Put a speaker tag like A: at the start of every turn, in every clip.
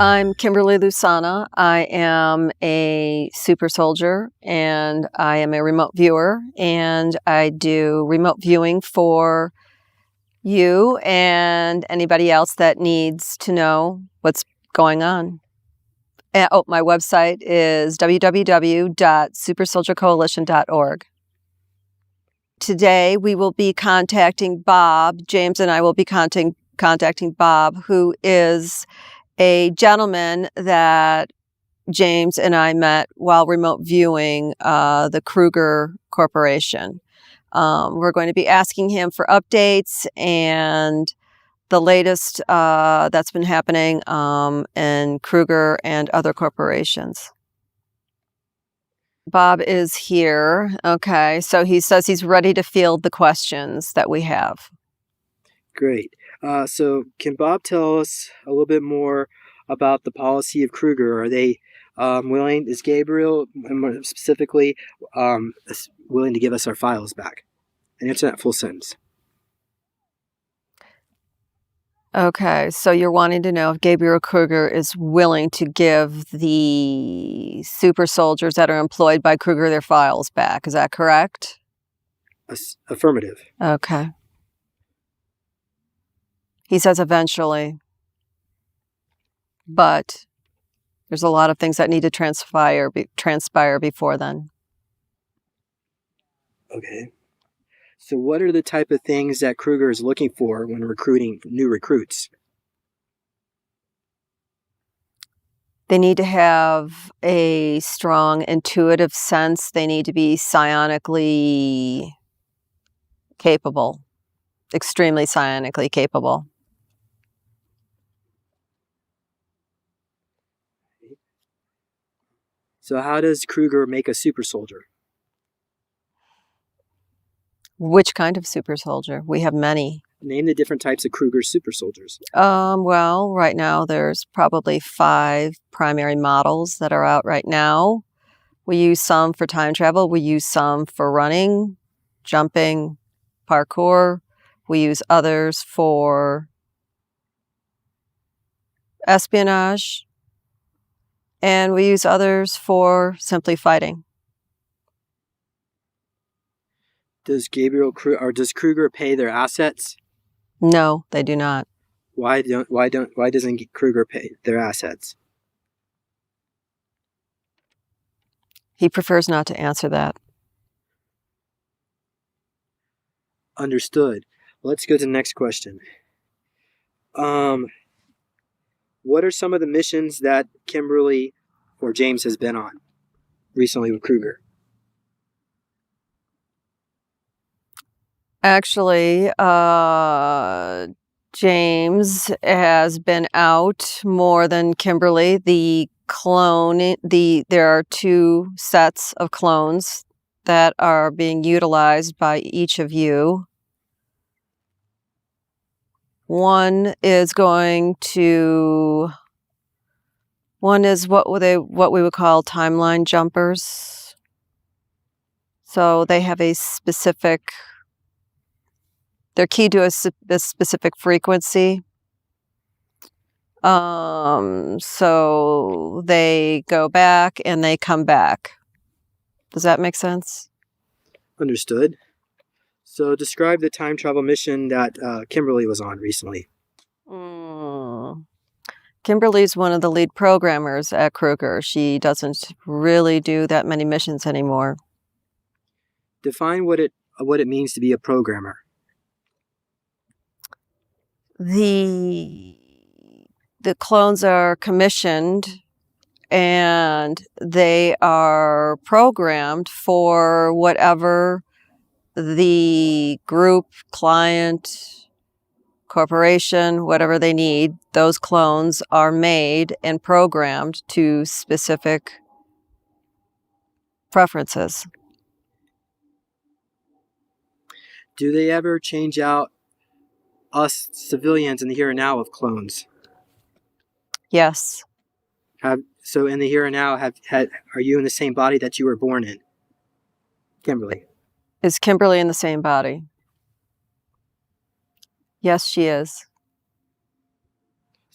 A: I'm Kimberly Lusanna. I am a super soldier and I am a remote viewer, and I do remote viewing for you and anybody else that needs to know what's going on. My website is www.supersoldiercoalition.org. Today we will be contacting Bob. James and I will be contacting Bob, who is a gentleman that James and I met while remote viewing the Kruger Corporation. We're going to be asking him for updates and the latest that's been happening in Kruger and other corporations. Bob is here. Okay, so he says he's ready to field the questions that we have.
B: Great. So can Bob tell us a little bit more about the policy of Kruger? Are they willing, is Gabriel more specifically willing to give us our files back? And answer that full sentence.
A: Okay, so you're wanting to know if Gabriel Kruger is willing to give the super soldiers that are employed by Kruger their files back. Is that correct?
B: Affirmative.
A: Okay. He says eventually, but there's a lot of things that need to transpire before then.
B: Okay. So what are the type of things that Kruger is looking for when recruiting new recruits?
A: They need to have a strong intuitive sense. They need to be psionically capable, extremely psionically capable.
B: So how does Kruger make a super soldier?
A: Which kind of super soldier? We have many.
B: Name the different types of Kruger super soldiers.
A: Well, right now there's probably 5 primary models that are out right now. We use some for time travel. We use some for running, jumping, parkour. We use others for espionage. And we use others for simply fighting.
B: Does Kruger pay their assets?
A: No, they do not.
B: Why doesn't Kruger pay their assets?
A: He prefers not to answer that.
B: Understood. Let's go to the next question. What are some of the missions that Kimberly or James has been on recently with Kruger?
A: Actually, James has been out more than Kimberly. There are 2 sets of clones that are being utilized by each of you. One is what we would call timeline jumpers. So they have a specific, they're keyed to a specific frequency. So they go back and they come back. Does that make sense?
B: Understood. So describe the time travel mission that Kimberly was on recently.
A: Kimberly's one of the lead programmers at Kruger. She doesn't really do that many missions anymore.
B: Define what it means to be a programmer.
A: The clones are commissioned and they are programmed for whatever the group, client, corporation, whatever they need. Those clones are made and programmed to specific preferences.
B: Do they ever change out us civilians in the here and now of clones?
A: Yes.
B: So in the here and now, are you in the same body that you were born in? Kimberly.
A: Is Kimberly in the same body? Yes, she is.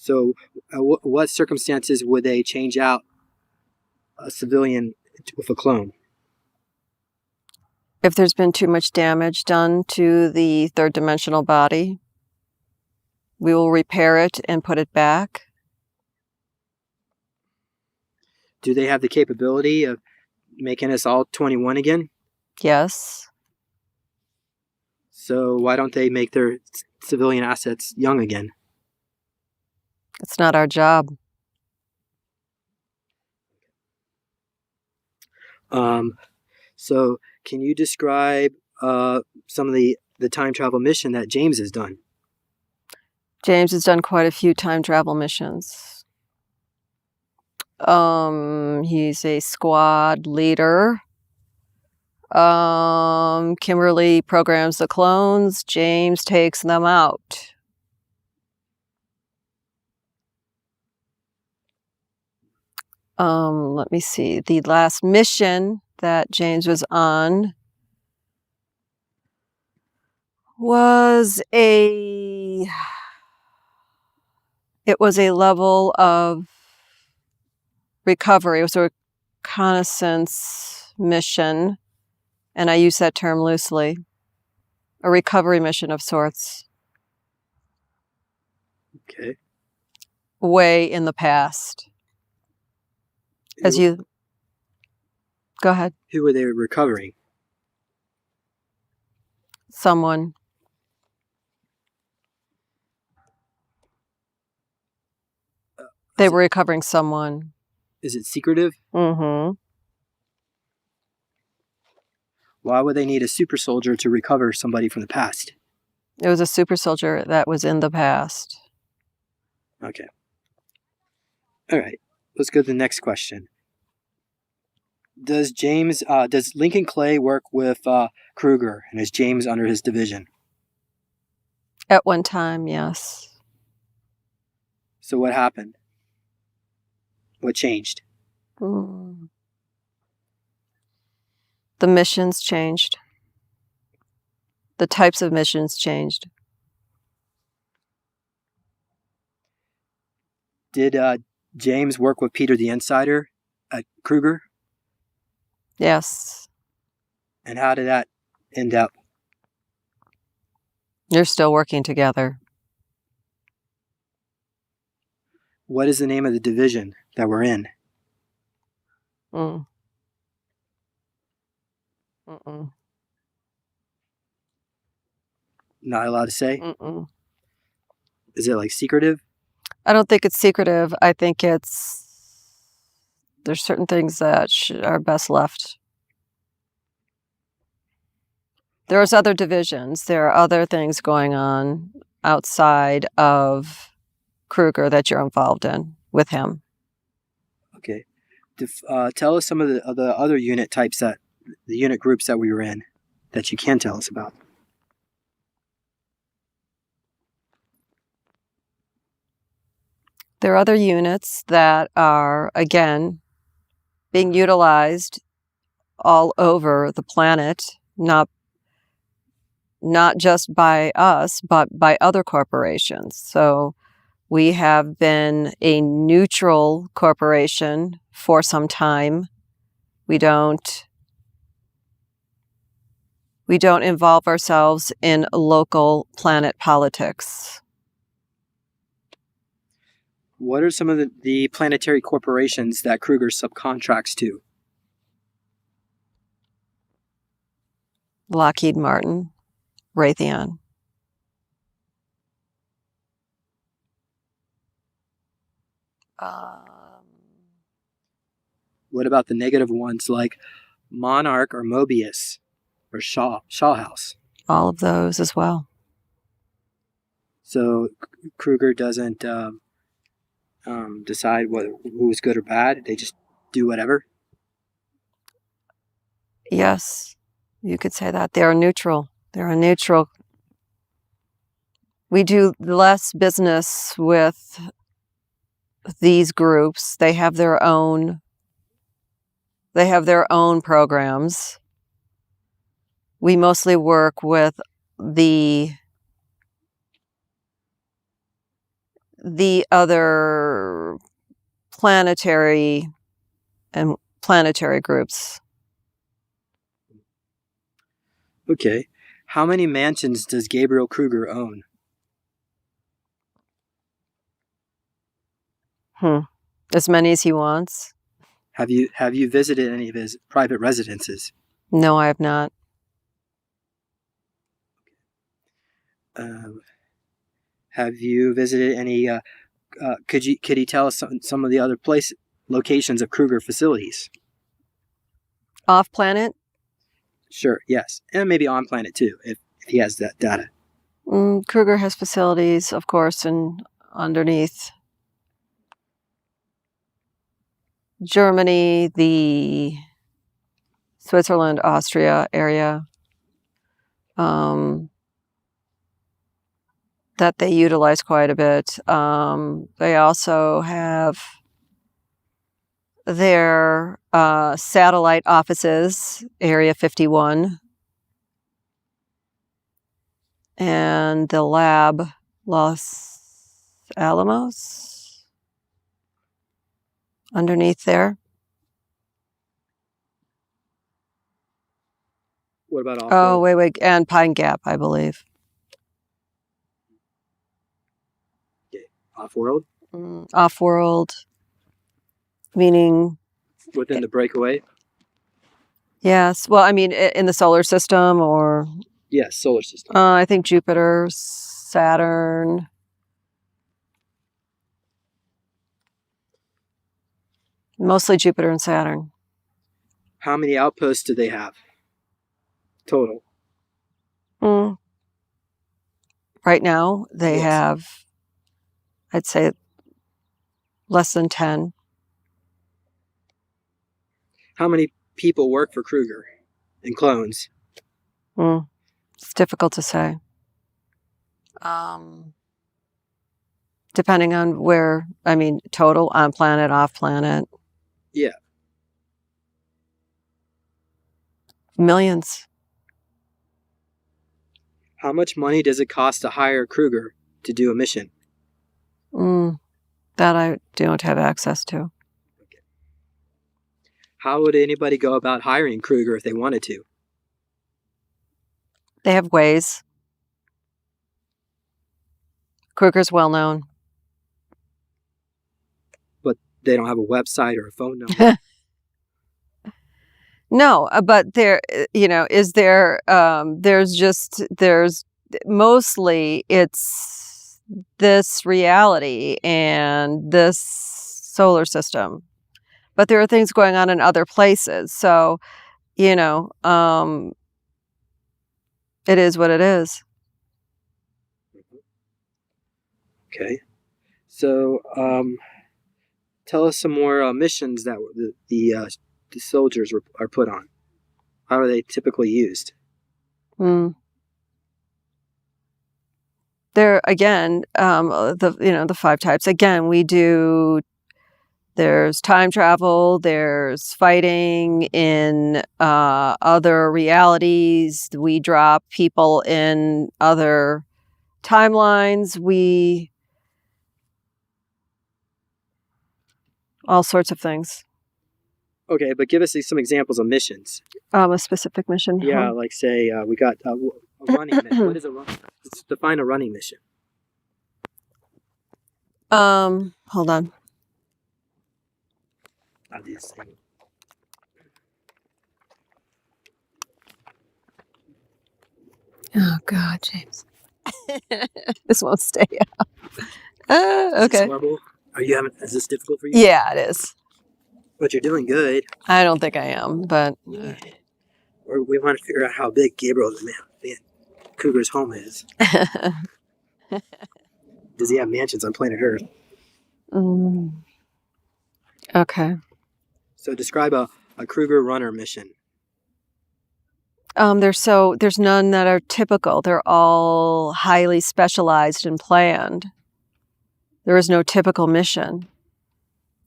B: So, what circumstances would they change out a civilian with a clone?
A: If there's been too much damage done to the third dimensional body, we will repair it and put it back.
B: Do they have the capability of making us all 21 again?
A: Yes.
B: So why don't they make their civilian assets young again?
A: It's not our job.
B: So can you describe some of the time travel mission that James has done?
A: James has done quite a few time travel missions. He's a squad leader. Kimberly programs the clones. James takes them out. Let me see. The last mission that James was on was a level of recovery. It was a reconnaissance mission, and I use that term loosely. A recovery mission of sorts.
B: Okay.
A: Way in the past. Go ahead.
B: Who were they recovering?
A: Someone. They were recovering someone.
B: Is it secretive?
A: Mm-hmm.
B: Why would they need a super soldier to recover somebody from the past?
A: It was a super soldier that was in the past.
B: Okay. All right. Let's go to the next question. Does Lincoln Clay work with Kruger, and is James under his division?
A: At one time, yes.
B: So what happened? What changed?
A: The missions changed. The types of missions changed.
B: Did James work with Peter the Insider at Kruger?
A: Yes.
B: And how did that end up?
A: You're still working together.
B: What is the name of the division that we're in?
A: Mm.
B: Not allowed to say?
A: Mm-mm.
B: Is it like secretive?
A: I don't think it's secretive. I think there's certain things that are best left. There's other divisions. There are other things going on outside of Kruger that you're involved in with him.
B: Okay. Tell us some of the other unit types the unit groups that we were in that you can tell us about.
A: There are other units that are, again, being utilized all over the planet, not just by us, but by other corporations. So we have been a neutral corporation for some time. We don't involve ourselves in local planet politics.
B: What are some of the planetary corporations that Kruger subcontracts to?
A: Lockheed Martin, Raytheon.
B: What about the negative ones like Monarch or Mobius or Shaw House?
A: All of those as well.
B: So Kruger doesn't decide who's good or bad. They just do whatever.
A: Yes, you could say that. They're neutral. We do less business with these groups. They have their own programs. We mostly work with the the other planetary groups.
B: Okay. How many mansions does Gabriel Kruger own?
A: As many as he wants.
B: Have you visited any of his private residences?
A: No, I have not.
B: Have you visited any? Could he tell us some of the other locations of Kruger facilities?
A: Off planet?
B: Sure. Yes, and maybe on planet too, if he has that data.
A: Kruger has facilities, of course, underneath Germany, the Switzerland, Austria area. That they utilize quite a bit. They also have their satellite offices, Area 51, and the lab, Los Alamos, underneath there.
B: What about off-world?
A: Oh, wait, and Pine Gap, I believe.
B: Off-world?
A: Off-world, meaning...
B: Within the breakaway?
A: Yes. Well, I mean, in the solar system or...
B: Yes, solar system.
A: I think Jupiter, Saturn. Mostly Jupiter and Saturn.
B: How many outposts do they have? Total.
A: Right now, they
B: Yes.
A: have... I'd say less than 10.
B: How many people work for Kruger and clones?
A: It's difficult to say. Depending on where, I mean, total, on planet, off planet.
B: Yeah.
A: Millions.
B: How much money does it cost to hire Kruger to do a mission?
A: That I don't have access to.
B: Okay. How would anybody go about hiring Kruger if they wanted to?
A: They have ways. Kruger's well known.
B: But they don't have a website or a phone number?
A: No, but there's mostly it's this reality and this solar system. But there are things going on in other places. So, it is what it is.
B: Okay. So, tell us some more missions that the soldiers are put on. How are they typically used?
A: There again, the 5 types. Again, we do. There's time travel. There's fighting in other realities. We drop people in other timelines. All sorts of things.
B: Okay, but give us some examples of missions.
A: A specific mission.
B: Yeah, like say we got a running mission. What is a running? Let's define a running mission.
A: Hold on.
B: I'll do this thing.
A: Oh God, James. This won't stay up. Okay.
B: Is this difficult for you?
A: Yeah, it is.
B: But you're doing good.
A: I don't think I am, but...
B: We want to figure out how big Gabriel's man Kruger's home is. Does he have mansions on planet Earth?
A: Okay.
B: So describe a Kruger runner mission.
A: There's none that are typical. They're all highly specialized and planned. There is no typical mission.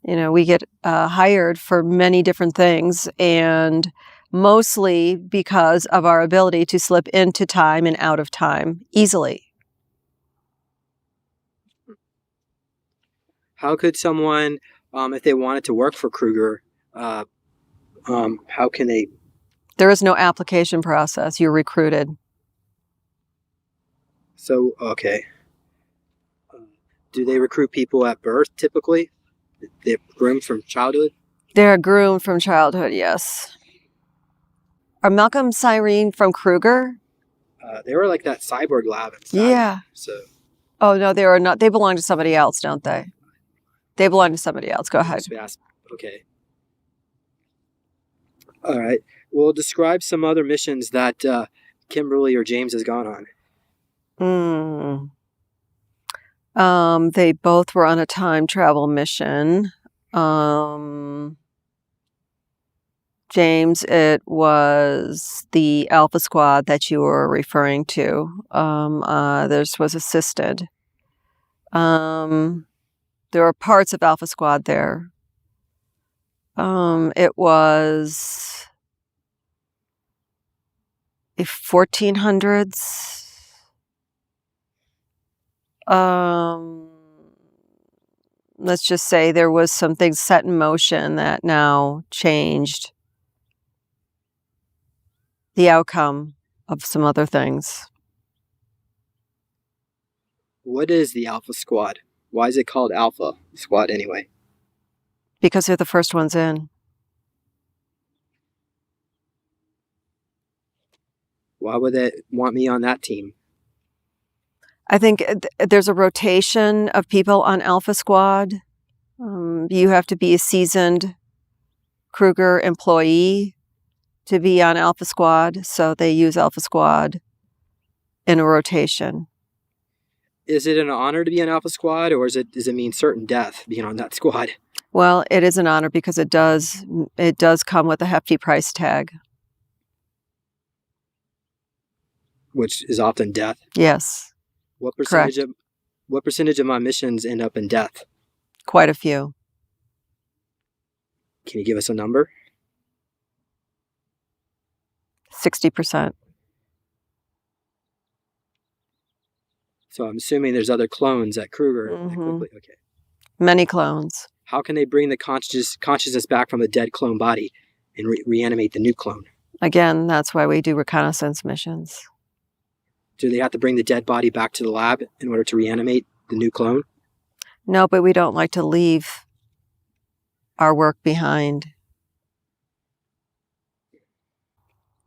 A: We get hired for many different things, and mostly because of our ability to slip into time and out of time easily.
B: How could someone, if they wanted to work for Kruger, how can they?
A: There is no application process. You're recruited.
B: So, okay. Do they recruit people at birth typically? They're groomed from childhood?
A: They're groomed from childhood, yes. Are Malcolm Sirene from Kruger?
B: They were like that cyborg lab inside.
A: Yeah.
B: So.
A: Oh, no, they are not. They belong to somebody else, don't they? They belong to somebody else. Go ahead.
B: Okay. All right. Well, describe some other missions that Kimberly or James has gone on.
A: They both were on a time travel mission. James, it was the Alpha Squad that you were referring to. This was assisted. There were parts of Alpha Squad there. It was a 1400s. Let's just say there was some things set in motion that now changed the outcome of some other things.
B: What is the Alpha Squad? Why is it called Alpha Squad anyway?
A: Because they're the first ones in.
B: Why would they want me on that team?
A: I think there's a rotation of people on Alpha Squad. You have to be a seasoned Kruger employee to be on Alpha Squad, so they use Alpha Squad in a rotation.
B: Is it an honor to be on Alpha Squad, or does it mean certain death being on that squad?
A: Well, it is an honor because it does come with a hefty price tag.
B: Which is often death?
A: Yes.
B: What percentage of my missions end up in death?
A: Quite a few.
B: Can you give us a number?
A: 60%.
B: So I'm assuming there's other clones at Kruger.
A: Mm-hmm.
B: Okay.
A: Many clones.
B: How can they bring the consciousness back from a dead clone body and reanimate the new clone?
A: Again, that's why we do reconnaissance missions.
B: Do they have to bring the dead body back to the lab in order to reanimate the new clone?
A: No, but we don't like to leave our work behind.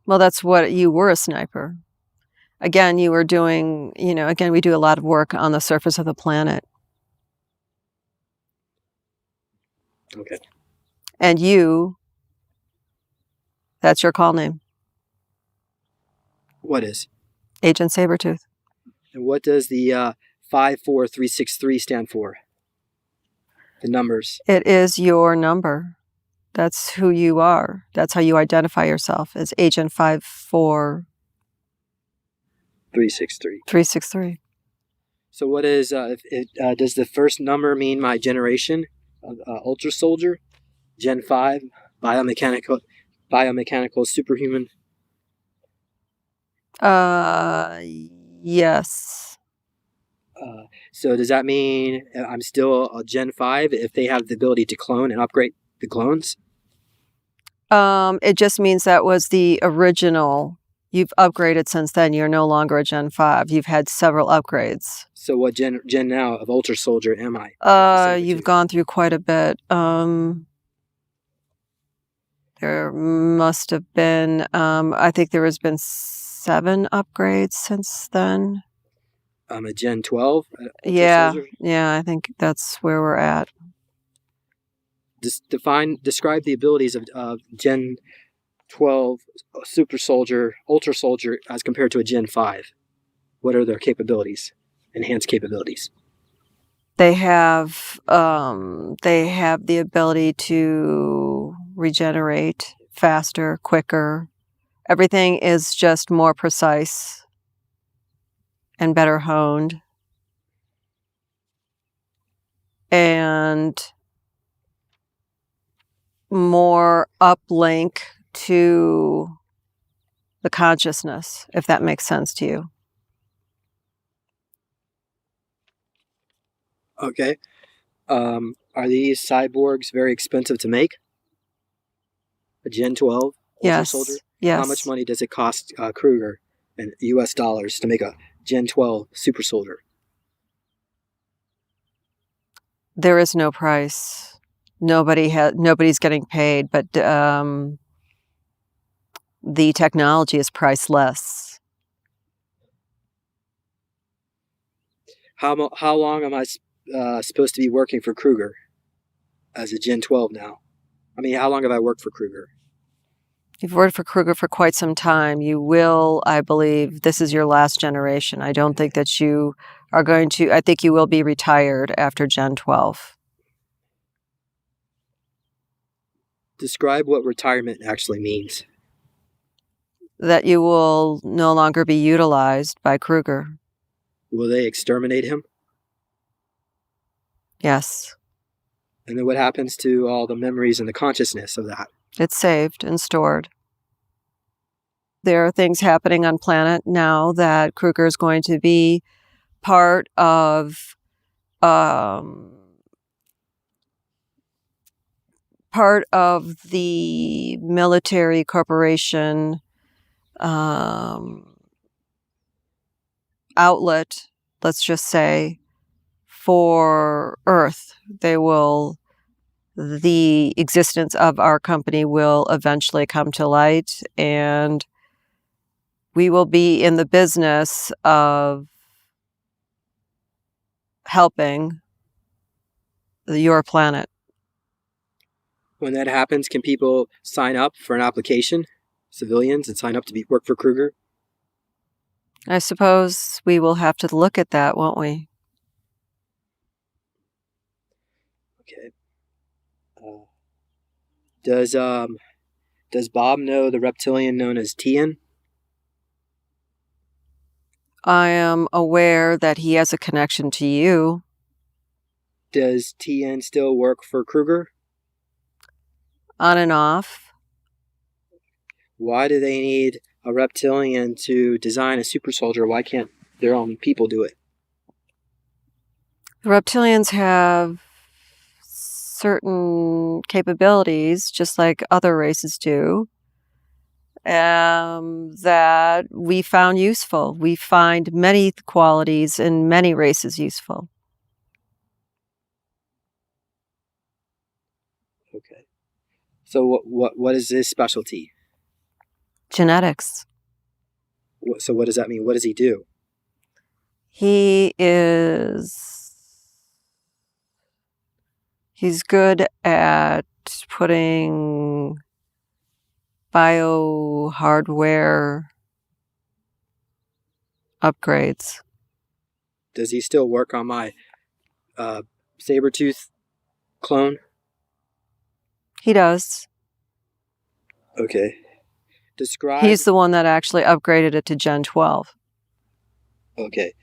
A: Well, that's what you were, a sniper. Again, you were doing, again, we do a lot of work on the surface of the planet.
B: Okay.
A: And that's your call name.
B: What is?
A: Agent Sabertooth.
B: And what does the 54363 stand for? The numbers.
A: It is your number. That's who you are. That's how you identify yourself as Agent
B: 54363.
A: 363.
B: So what is, does the first number mean my generation? Ultra Soldier? Gen 5? Biomechanical superhuman?
A: Yes.
B: So does that mean I'm still a Gen 5 if they have the ability to clone and upgrade the clones?
A: It just means that was the original. You've upgraded since then. You're no longer a Gen 5. You've had several upgrades.
B: So what gen now of Ultra Soldier am I?
A: You've gone through quite a bit. There must have been, I think there has been 7 upgrades since then.
B: I'm a Gen 12?
A: Yeah, I think that's where we're at.
B: Describe the abilities of Gen 12 Super Soldier, Ultra Soldier as compared to a Gen 5. What are their capabilities? Enhanced capabilities.
A: They have the ability to regenerate faster, quicker. Everything is just more precise and better honed. And more uplink to the consciousness, if that makes sense to you.
B: Okay. Are these cyborgs very expensive to make? A Gen 12 Ultra
A: Yes.
B: Soldier?
A: Yes.
B: How much money does it cost Kruger in US dollars to make a Gen 12 Super Soldier?
A: There is no price. Nobody's getting paid, but the technology is priceless.
B: How long am I supposed to be working for Kruger as a Gen 12 now? I mean, how long have I worked for Kruger?
A: You've worked for Kruger for quite some time. You will, I believe, this is your last generation. I don't think that you are going to, I think you will be retired after Gen 12.
B: Describe what retirement actually means.
A: That you will no longer be utilized by Kruger.
B: Will they exterminate him?
A: Yes.
B: And then what happens to all the memories and the consciousness of that?
A: It's saved and stored. There are things happening on planet now that Kruger is going to be part of the military corporation outlet, let's just say, for Earth. The existence of our company will eventually come to light, and we will be in the business of helping your planet.
B: When that happens, can people sign up for an application, civilians, and sign up to work for Kruger?
A: I suppose we will have to look at that, won't we?
B: Okay. Does Bob know the reptilian known as Tian?
A: I am aware that he has a connection to you.
B: Does Tian still work for Kruger?
A: On and off.
B: Why do they need a reptilian to design a super soldier? Why can't their own people do it?
A: The reptilians have certain capabilities, just like other races do, that we found useful. We find many qualities in many races useful.
B: Okay. So what is his specialty?
A: Genetics.
B: So what does that mean? What does he do?
A: He's good at putting bio-hardware upgrades.
B: Does he still work on my Sabertooth clone?
A: He does.
B: Okay. Describe...
A: He's the one that actually upgraded it to Gen 12.
B: Okay.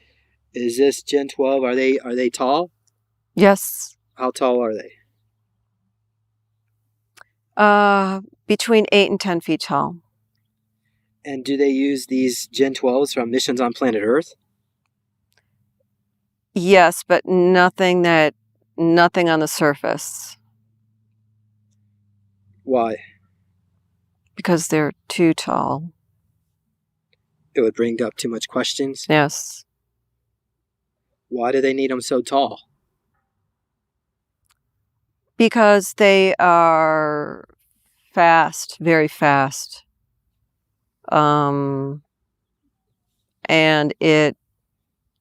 B: Is this Gen 12? Are they tall?
A: Yes.
B: How tall are they?
A: Between 8 and 10 feet tall.
B: And do they use these Gen 12s from missions on planet Earth?
A: Yes, but nothing on the surface.
B: Why?
A: Because they're too tall.
B: It would bring up too much questions?
A: Yes.
B: Why do they need them so tall?
A: Because they are fast, very fast. And it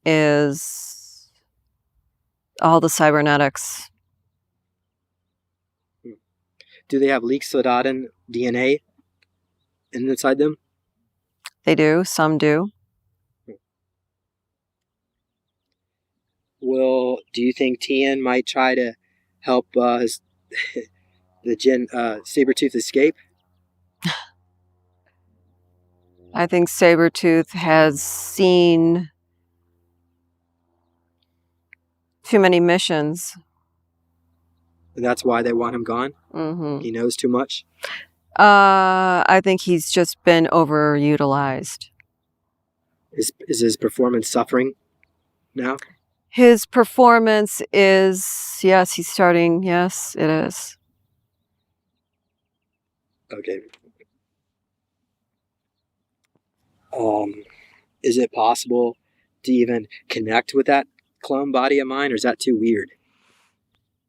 A: is all the cybernetics.
B: Do they have leak Sedona DNA inside them?
A: They do. Some do.
B: Well, do you think Tian might try to help the Sabertooth escape?
A: I think Sabertooth has seen too many missions.
B: And that's why they want him gone?
A: Mm-hmm.
B: He knows too much?
A: I think he's just been overutilized.
B: Is his performance suffering now?
A: His performance is, yes, he's starting. Yes, it is.
B: Okay. Is it possible to even connect with that clone body of mine, or is that too weird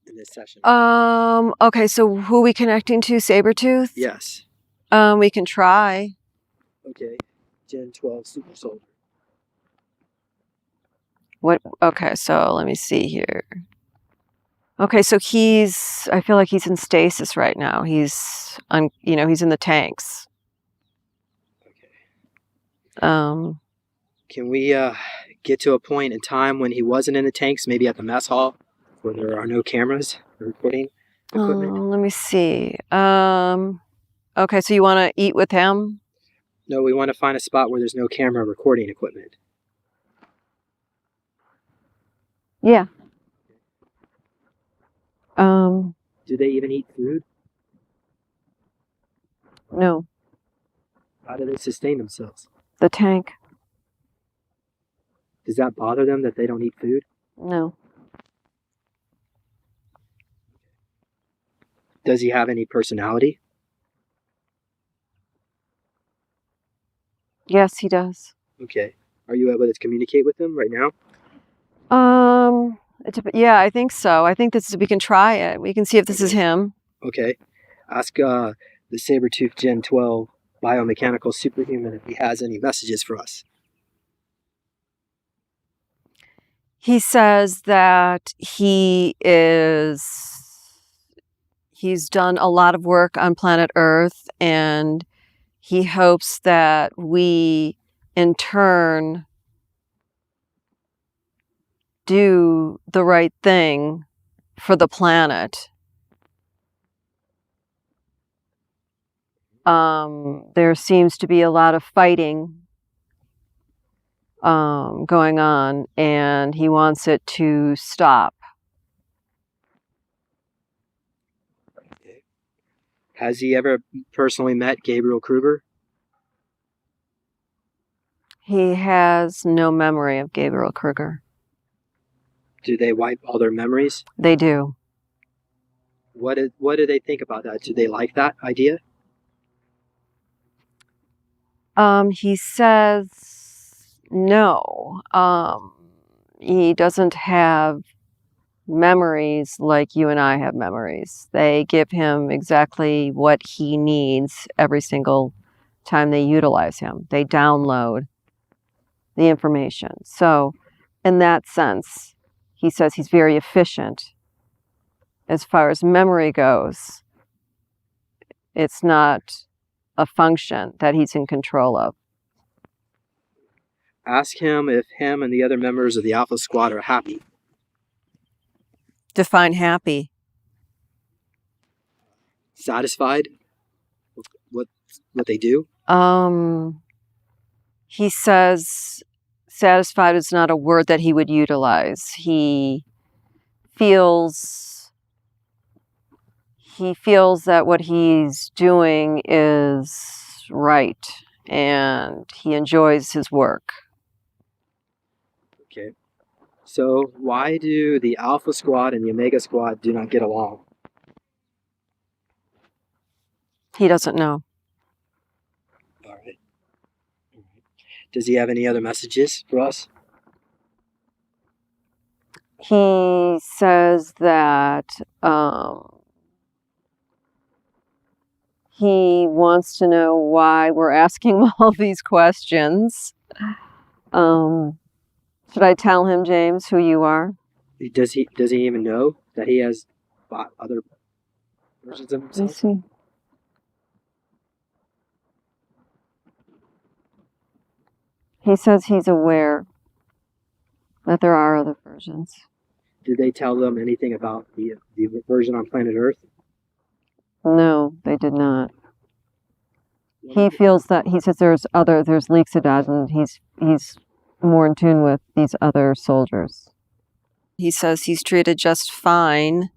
B: in this session?
A: Okay, so who are we connecting to? Sabertooth?
B: Yes.
A: We can try.
B: Okay. Gen 12 Super Soldier.
A: What? Okay, so let me see here. Okay, so I feel like he's in stasis right now. He's he's in the tanks.
B: Okay. Can we get to a point in time when he wasn't in the tanks, maybe at the mess hall, where there are no cameras or recording equipment?
A: Let me see. Okay, so you want to eat with him?
B: No, we want to find a spot where there's no camera recording equipment.
A: Yeah.
B: Do they even eat food?
A: No.
B: How do they sustain themselves?
A: The tank?
B: Does that bother them that they don't eat food?
A: No.
B: Does he have any personality?
A: Yes, he does.
B: Okay. Are you able to communicate with him right now?
A: Yeah, I think so. I think we can try it. We can see if this is him.
B: Okay. Ask the Sabertooth Gen 12 biomechanical superhuman if he has any messages for us.
A: He says that he's done a lot of work on planet Earth, and he hopes that we, in turn, do the right thing for the planet. There seems to be a lot of fighting going on, and he wants it to stop.
B: Okay. Has he ever personally met Gabriel Kruger?
A: He has no memory of Gabriel Kruger.
B: Do they wipe all their memories?
A: They do.
B: What do they think about that? Do they like that idea?
A: He says no. He doesn't have memories like you and I have memories. They give him exactly what he needs every single time they utilize him. They download the information. So, in that sense, he says he's very efficient. As far as memory goes, it's not a function that he's in control of.
B: Ask him if him and the other members of the Alpha Squad are happy.
A: Define happy.
B: Satisfied with what they do?
A: He says satisfied is not a word that he would utilize. He feels that what he's doing is right, and he enjoys his work.
B: Okay. So why do the Alpha Squad and the Omega Squad do not get along?
A: He doesn't know.
B: All right. Does he have any other messages for us?
A: He says that he wants to know why we're asking all these questions. Should I tell him, James, who you are?
B: Does he even know that he has other versions of himself?
A: Let's see. He says he's aware that there are other versions.
B: Did they tell them anything about the version on planet Earth?
A: No, they did not. He feels that, he says there's leaks of that, and he's more in tune with these other soldiers. He says he's treated just fine.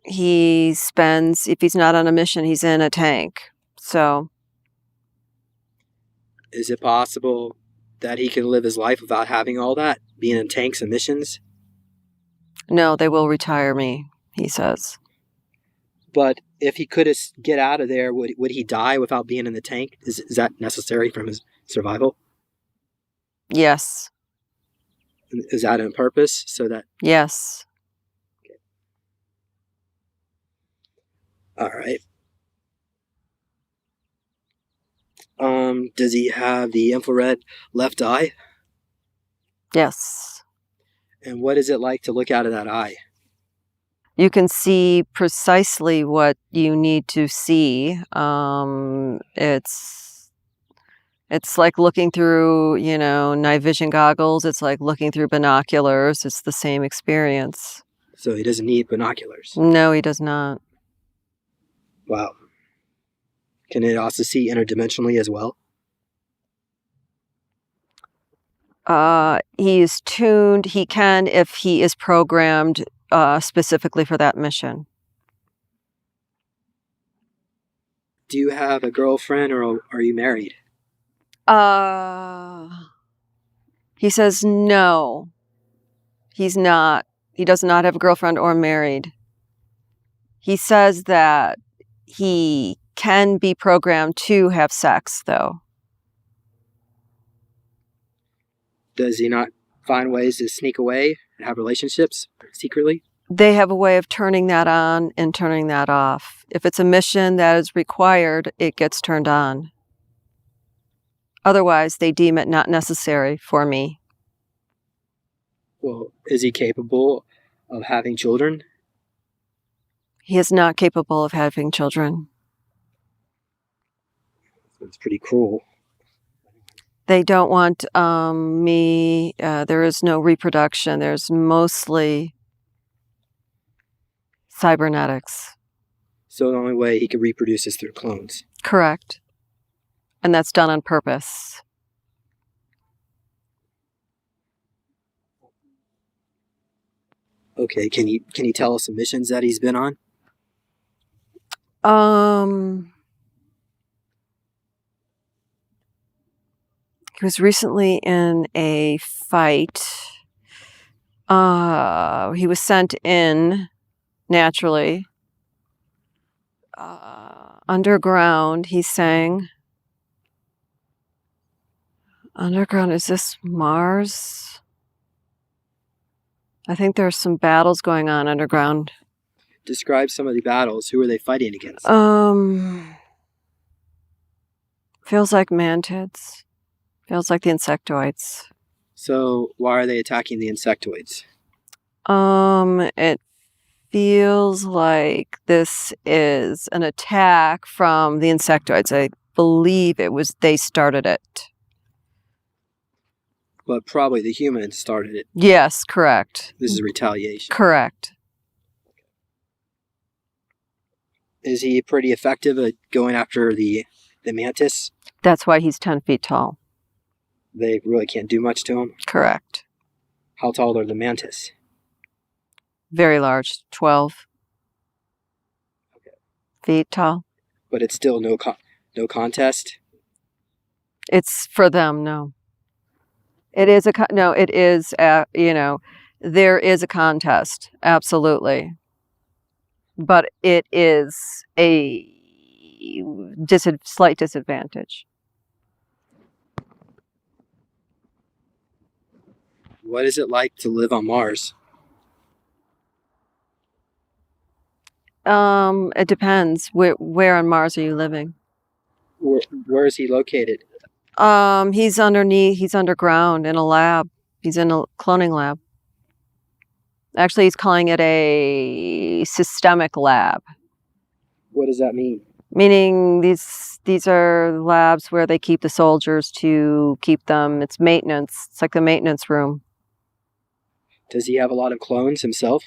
A: He spends, if he's not on a mission, he's in a tank. So,
B: is it possible that he can live his life without having all that, being in tanks and missions?
A: No, they will retire me, he says.
B: But if he could get out of there, would he die without being in the tank? Is that necessary from his survival?
A: Yes.
B: Is that on purpose so that?
A: Yes.
B: Okay. All right. Does he have the infrared left eye?
A: Yes.
B: And what is it like to look out of that eye?
A: You can see precisely what you need to see. It's like looking through, night vision goggles. It's like looking through binoculars. It's the same experience.
B: So he doesn't need binoculars?
A: No, he does not.
B: Wow. Can it also see interdimensionally as well?
A: He is tuned. He can if he is programmed specifically for that mission.
B: Do you have a girlfriend or are you married?
A: He says no. He's not. He does not have a girlfriend or married. He says that he can be programmed to have sex, though.
B: Does he not find ways to sneak away and have relationships secretly?
A: They have a way of turning that on and turning that off. If it's a mission that is required, it gets turned on. Otherwise, they deem it not necessary for me.
B: Well, is he capable of having children?
A: He is not capable of having children.
B: It's pretty cruel.
A: They don't want me. There is no reproduction. There's mostly cybernetics.
B: So the only way he could reproduce is through clones.
A: Correct. And that's done on purpose.
B: Okay, can you tell us some missions that he's been on?
A: He was recently in a fight. He was sent in naturally. Underground, he sang. Underground, is this Mars? I think there's some battles going on underground.
B: Describe some of the battles. Who are they fighting against?
A: Feels like mantids. Feels like the insectoids.
B: So why are they attacking the insectoids?
A: It feels like this is an attack from the insectoids. I believe they started it.
B: But probably the humans started it.
A: Yes, correct.
B: This is retaliation.
A: Correct.
B: Is he pretty effective at going after the Mantis?
A: That's why he's 10 feet tall.
B: They really can't do much to him?
A: Correct.
B: How tall are the Mantis?
A: Very large, 12 feet tall.
B: But it's still no contest?
A: It's for them, no. It is there is a contest, absolutely. But it is a slight disadvantage.
B: What is it like to live on Mars?
A: It depends. Where on Mars are you living?
B: Where is he located?
A: He's underground in a lab. He's in a cloning lab. Actually, he's calling it a systemic lab.
B: What does that mean?
A: Meaning these are labs where they keep the soldiers to keep them. It's maintenance. It's like the maintenance room.
B: Does he have a lot of clones himself?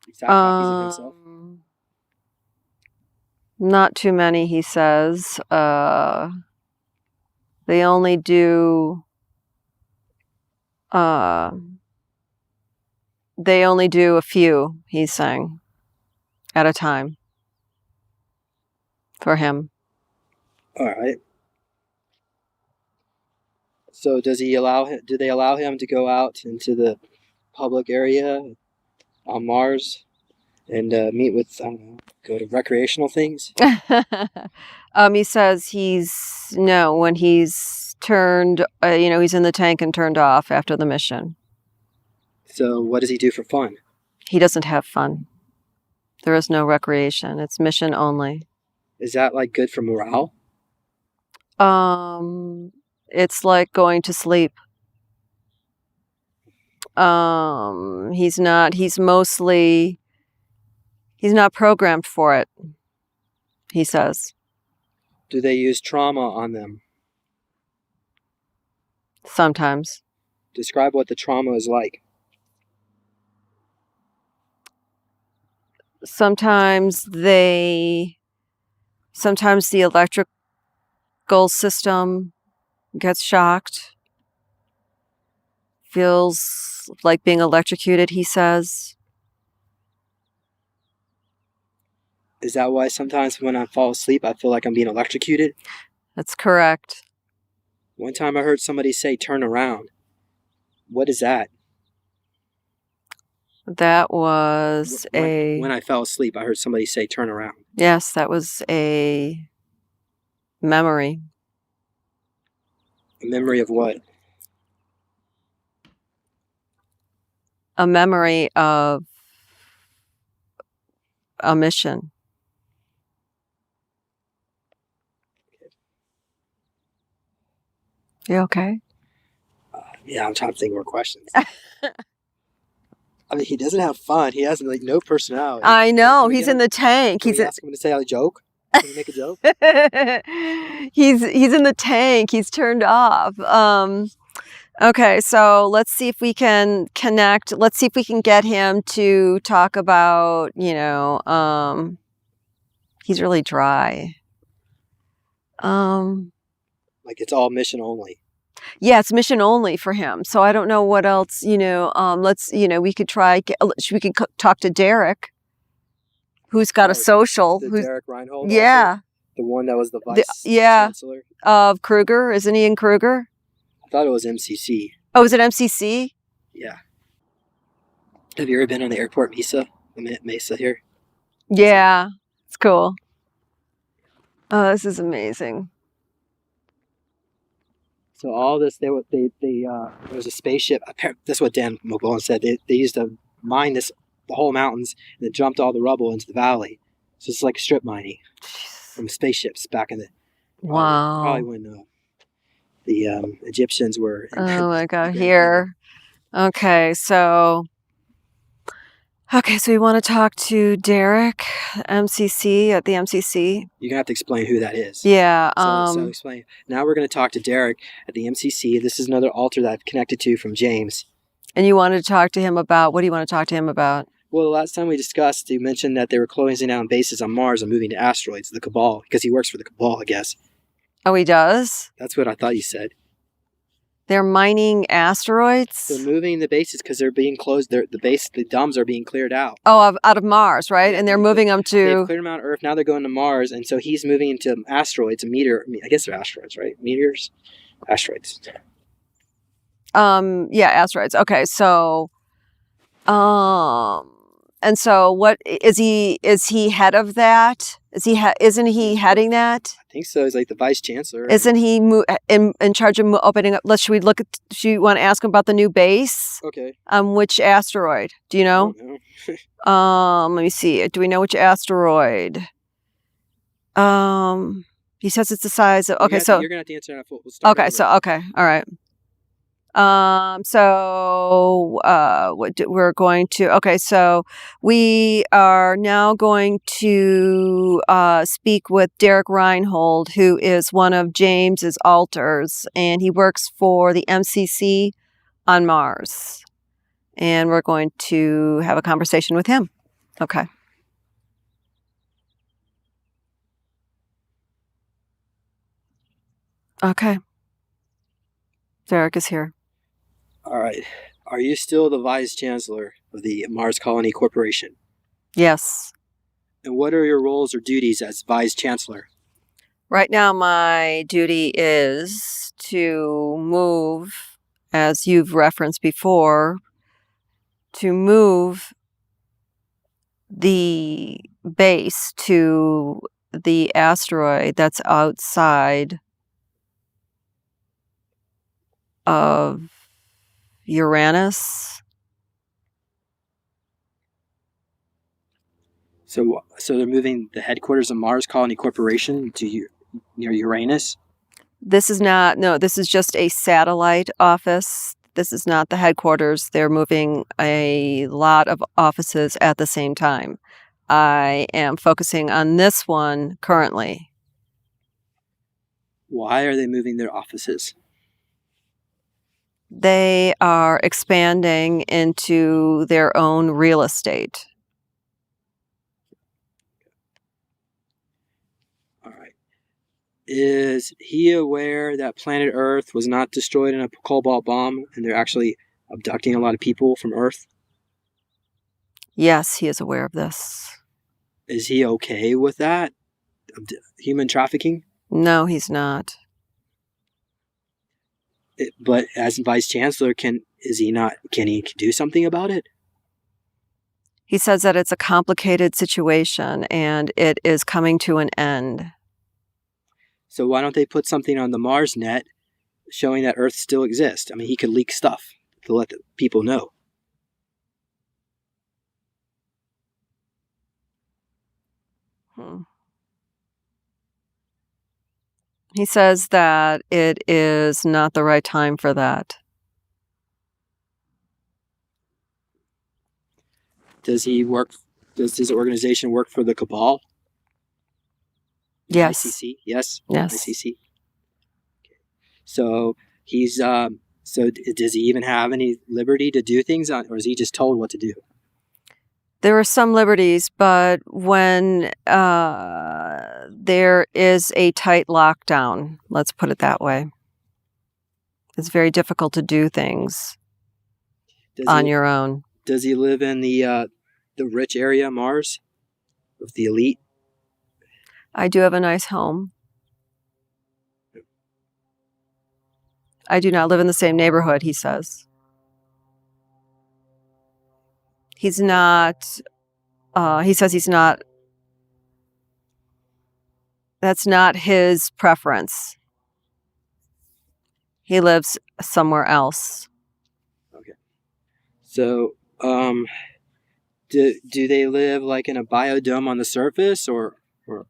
B: He's had copies of himself?
A: Not too many, he says. They only do a few, he's saying, at a time for him.
B: All right. So do they allow him to go out into the public area on Mars and meet with, I don't know, go to recreational things?
A: He says when he's turned, he's in the tank and turned off after the mission.
B: So what does he do for fun?
A: He doesn't have fun. There is no recreation. It's mission only.
B: Is that like good for morale?
A: It's like going to sleep. He's not programmed for it, he says.
B: Do they use trauma on them?
A: Sometimes.
B: Describe what the trauma is like.
A: Sometimes the electrical system gets shocked. Feels like being electrocuted, he says.
B: Is that why sometimes when I fall asleep, I feel like I'm being electrocuted?
A: That's correct.
B: One time I heard somebody say, turn around. What is that?
A: That was
B: when I fell asleep, I heard somebody say, turn around.
A: Yes, that was a memory.
B: A memory of what?
A: A memory of a mission. You okay?
B: Yeah, I'm trying to think more questions. I mean, he doesn't have fun. He has no personality.
A: I know. He's in the tank.
B: Can we ask him to say a joke? Can we make a joke?
A: He's in the tank. He's turned off. Okay, so let's see if we can connect. Let's see if we can get him to talk about, he's really dry.
B: Like it's all mission only.
A: Yeah, it's mission only for him. So I don't know what else, we could we could talk to Derek, who's got a social.
B: Derek Reinhold?
A: Yeah.
B: Also? The one that was the vice chancellor?
A: Of Kruger. Isn't he in Kruger?
B: I thought it was MCC.
A: Oh, is it MCC?
B: Yeah. Have you ever been on the airport Mesa here?
A: Yeah, it's cool. Oh, this is amazing.
B: So all this, there was a spaceship. That's what Dan Mobolan said. They used to mine the whole mountains and then dumped all the rubble into the valley. So it's like strip mining from spaceships back in the
A: wow.
B: Probably when the Egyptians were.
A: Oh my God! Here, okay. So we want to talk to Derek, MCC at the MCC.
B: You're gonna have to explain who that is.
A: Yeah.
B: So explain. Now we're gonna talk to Derek at the MCC. This is another altar that I've connected to from James.
A: And you wanted to talk to him about, what do you want to talk to him about?
B: Well, the last time we discussed, you mentioned that they were closing down bases on Mars and moving to asteroids, the Cabal, because he works for the Cabal, I guess.
A: Oh, he does?
B: That's what I thought you said.
A: They're mining asteroids?
B: They're moving the bases because they're being closed. The domes are being cleared out.
A: Oh, out of Mars, right? And they're moving them to...
B: They've cleared them out of Earth. Now they're going to Mars. And so he's moving into asteroids, I guess they're asteroids, right? Meteors? Asteroids.
A: Yeah, asteroids. Okay, so... and so what is he head of that? Isn't he heading that?
B: I think so. He's like the vice chancellor.
A: Isn't he in charge of opening up? Should you want to ask him about the new base?
B: Okay.
A: Which asteroid? Do you know?
B: I don't know.
A: Let me see. Do we know which asteroid? He says it's the size of. Okay, so
B: you're gonna have to answer that. We'll start
A: okay,
B: over.
A: so okay, all right. We're going to, okay, so we are now going to speak with Derek Reinhold, who is one of James's alters, and he works for the MCC on Mars. And we're going to have a conversation with him. Okay. Okay. Derek is here.
B: All right. Are you still the vice chancellor of the Mars Colony Corporation?
A: Yes.
B: And what are your roles or duties as vice chancellor?
A: Right now, my duty is to move, as you've referenced before, to move the base to the asteroid that's outside of Uranus.
B: So they're moving the headquarters of Mars Colony Corporation to near Uranus?
A: This is just a satellite office. This is not the headquarters. They're moving a lot of offices at the same time. I am focusing on this one currently.
B: Why are they moving their offices?
A: They are expanding into their own real estate.
B: All right. Is he aware that planet Earth was not destroyed in a cobalt bomb and they're actually abducting a lot of people from Earth?
A: Yes, he is aware of this.
B: Is he okay with that? Human trafficking?
A: No, he's not.
B: But as Vice Chancellor, can he do something about it?
A: He says that it's a complicated situation and it is coming to an end.
B: So why don't they put something on the Mars net showing that Earth still exists? I mean, he could leak stuff to let the people know.
A: He says that it is not the right time for that.
B: Does his organization work for the Cabal?
A: Yes.
B: ICC? Yes?
A: Yes.
B: ICC. Okay. So so does he even have any liberty to do things, or is he just told what to do?
A: There are some liberties, but when there is a tight lockdown, let's put it that way, it's very difficult to do things on your own.
B: Does he live in the rich area, Mars, with the elite?
A: I do have a nice home. I do not live in the same neighborhood, he says. He's not, he says he's not, that's not his preference. He lives somewhere else.
B: Okay. So, do they live like in a biodome on the surface or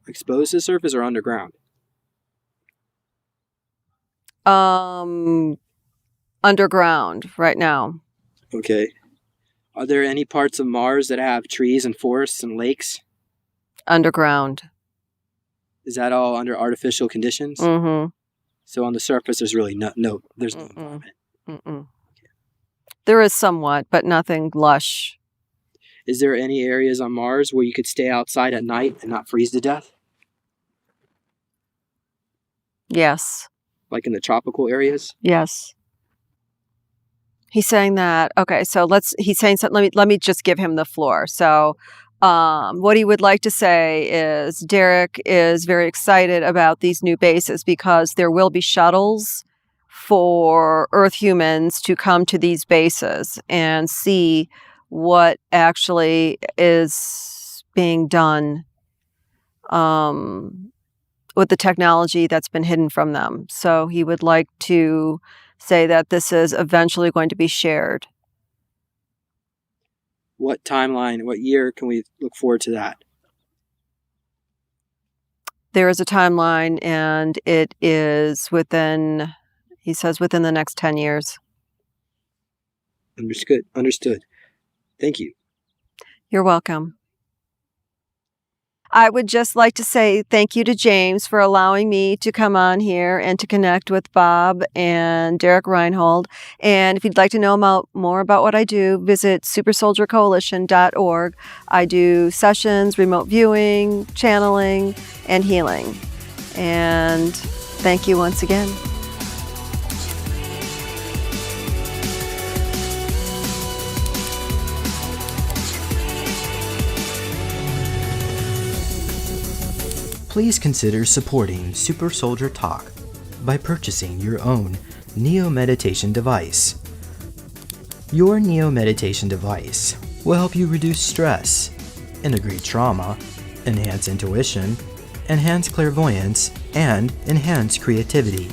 B: exposed to the surface or underground?
A: Underground right now.
B: Okay. Are there any parts of Mars that have trees and forests and lakes?
A: Underground.
B: Is that all under artificial conditions?
A: Mm-hmm.
B: So on the surface, there's really there's no environment.
A: Okay. There is somewhat, but nothing lush.
B: Is there any areas on Mars where you could stay outside at night and not freeze to death?
A: Yes.
B: Like in the tropical areas?
A: Yes. He's saying that, okay, so he's saying something, let me just give him the floor. So what he would like to say is Derek is very excited about these new bases because there will be shuttles for Earth humans to come to these bases and see what actually is being done with the technology that's been hidden from them. So he would like to say that this is eventually going to be shared.
B: What timeline, what year can we look forward to that?
A: There is a timeline, and it is he says, within the next 10 years.
B: Understood. Thank you.
A: You're welcome. I would just like to say thank you to James for allowing me to come on here and to connect with Bob and Derek Reinhold. And if you'd like to know more about what I do, visit supersoldiercoalition.org. I do sessions, remote viewing, channeling, and healing. And thank you once again.
C: please consider supporting Super Soldier Talk by purchasing your own Neo Meditation device. Your Neo Meditation device will help you reduce stress, integrate trauma, enhance intuition, enhance clairvoyance, and enhance creativity.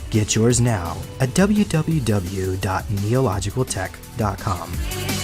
C: Get yours now at www.neologicaltech.com.